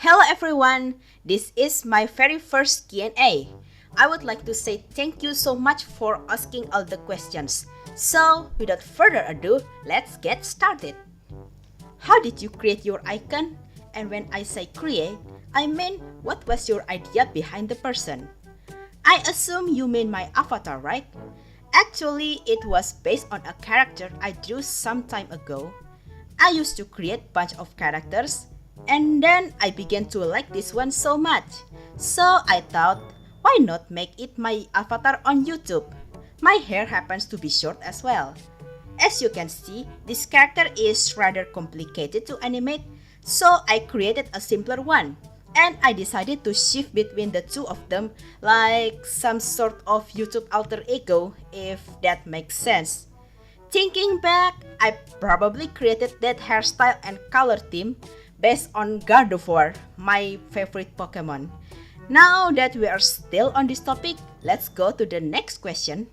Hello everyone, this is my very first Q&A. I would like to say thank you so much for asking all the questions. So, without further ado, let's get started. How did you create your icon? And when I say create, I mean what was your idea behind the person? I assume you mean my avatar, right? Actually, it was based on a character I drew some time ago. I used to create bunch of characters, and then I began to like this one so much. So I thought, why not make it my avatar on YouTube? My hair happens to be short as well. As you can see, this character is rather complicated to animate, so I created a simpler one. And I decided to shift between the two of them like some sort of YouTube alter ego, if that makes sense. Thinking back, I probably created that hairstyle and color theme based on Gardevoir, my favorite Pokemon. Now that we are still on this topic, let's go to the next question.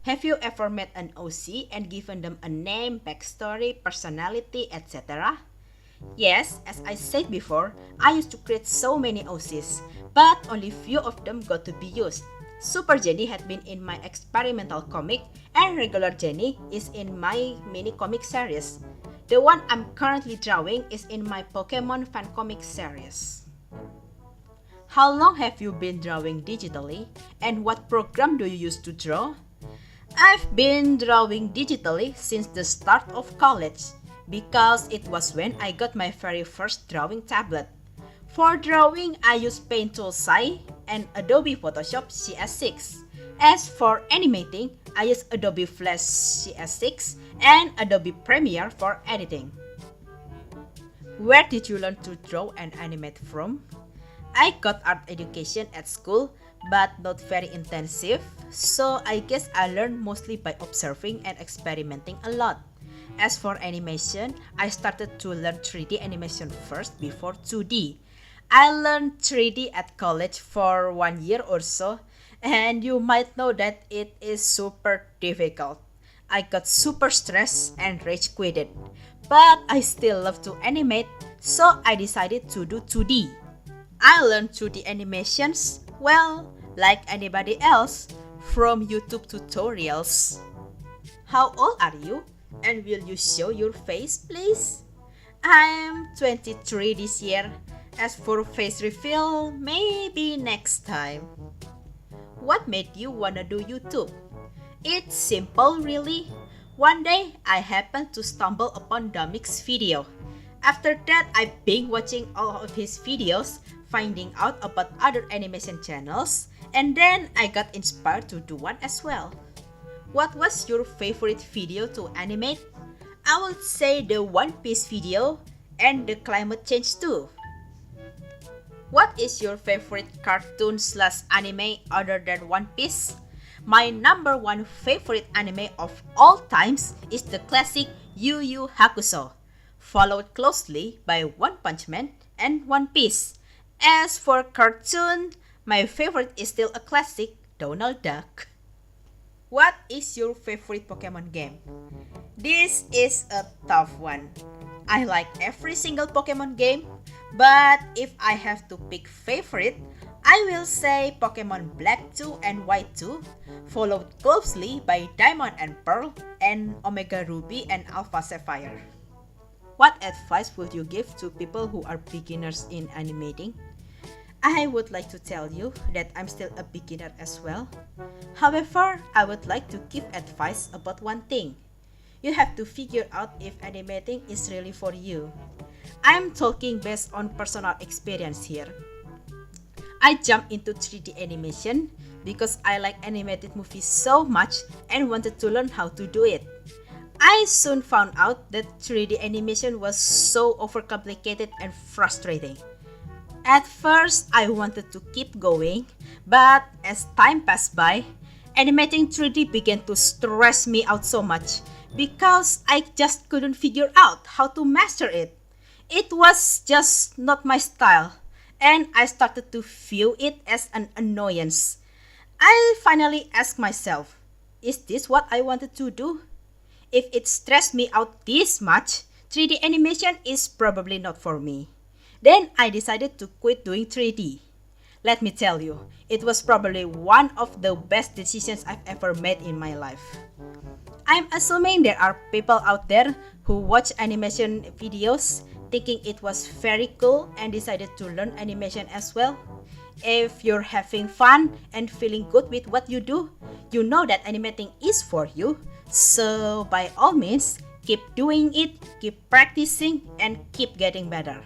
Have you ever met an OC and given them a name, backstory, personality, etc.? Yes, as I said before, I used to create so many OCs, but only few of them got to be used. Super Jenny had been in my experimental comic, and regular Jenny is in my mini comic series. The one I'm currently drawing is in my Pokemon fan comic series. How long have you been drawing digitally, and what program do you use to draw? I've been drawing digitally since the start of college, because it was when I got my very first drawing tablet. For drawing, I use Paint Tool Sai and Adobe Photoshop CS6. As for animating, I use Adobe Flash CS6 and Adobe Premiere for editing. Where did you learn to draw and animate from? I got art education at school, but not very intensive, so I guess I learned mostly by observing and experimenting a lot. As for animation, I started to learn 3D animation first before 2D. I learned 3D at college for 1 year or so, and you might know that it is super difficult. I got super stressed and rage quitted, but I still love to animate, so I decided to do 2D. I learned 2D animations, well, like anybody else, from YouTube tutorials. How old are you? And will you show your face, please? I'm 23 this year. As for face reveal, maybe next time. What made you wanna do YouTube? It's simple, really. One day, I happened to stumble upon Domic's video. After that, I've been watching all of his videos, finding out about other animation channels, and then I got inspired to do one as well. What was your favorite video to animate? I would say the One Piece video and the climate change too. What is your favorite cartoon/anime other than One Piece? My number one favorite anime of all times is the classic Yu Yu Hakusho, followed closely by One Punch Man and One Piece. As for cartoon, my favorite is still a classic, Donald Duck. What is your favorite Pokemon game? This is a tough one. I like every single Pokemon game, but if I have to pick favorite, I will say Pokemon Black 2 and White 2, followed closely by Diamond and Pearl and Omega Ruby and Alpha Sapphire. What advice would you give to people who are beginners in animating? I would like to tell you that I'm still a beginner as well. However, I would like to give advice about one thing. You have to figure out if animating is really for you. I'm talking based on personal experience here. I jumped into 3D animation because I like animated movies so much and wanted to learn how to do it. I soon found out that 3D animation was so overcomplicated and frustrating. At first, I wanted to keep going, but as time passed by, animating 3D began to stress me out so much because I just couldn't figure out how to master it. It was just not my style, and I started to view it as an annoyance. I finally asked myself, is this what I wanted to do? If it stressed me out this much, 3D animation is probably not for me. Then I decided to quit doing 3D. Let me tell you, it was probably one of the best decisions I've ever made in my life. I'm assuming there are people out there who watch animation videos thinking it was very cool and decided to learn animation as well. If you're having fun and feeling good with what you do, you know that animating is for you. So by all means, keep doing it, keep practicing, and keep getting better.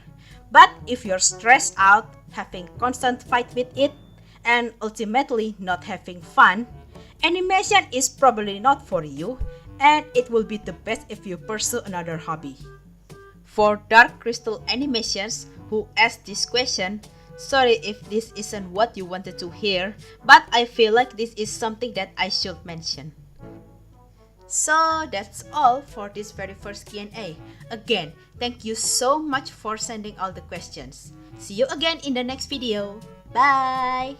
But if you're stressed out, having constant fight with it, and ultimately not having fun, animation is probably not for you, and it will be the best if you pursue another hobby. For Dark Crystal Animations, who asked this question, sorry if this isn't what you wanted to hear, but I feel like this is something that I should mention. So that's all for this very first Q&A. Again, thank you so much for sending all the questions. See you again in the next video. Bye!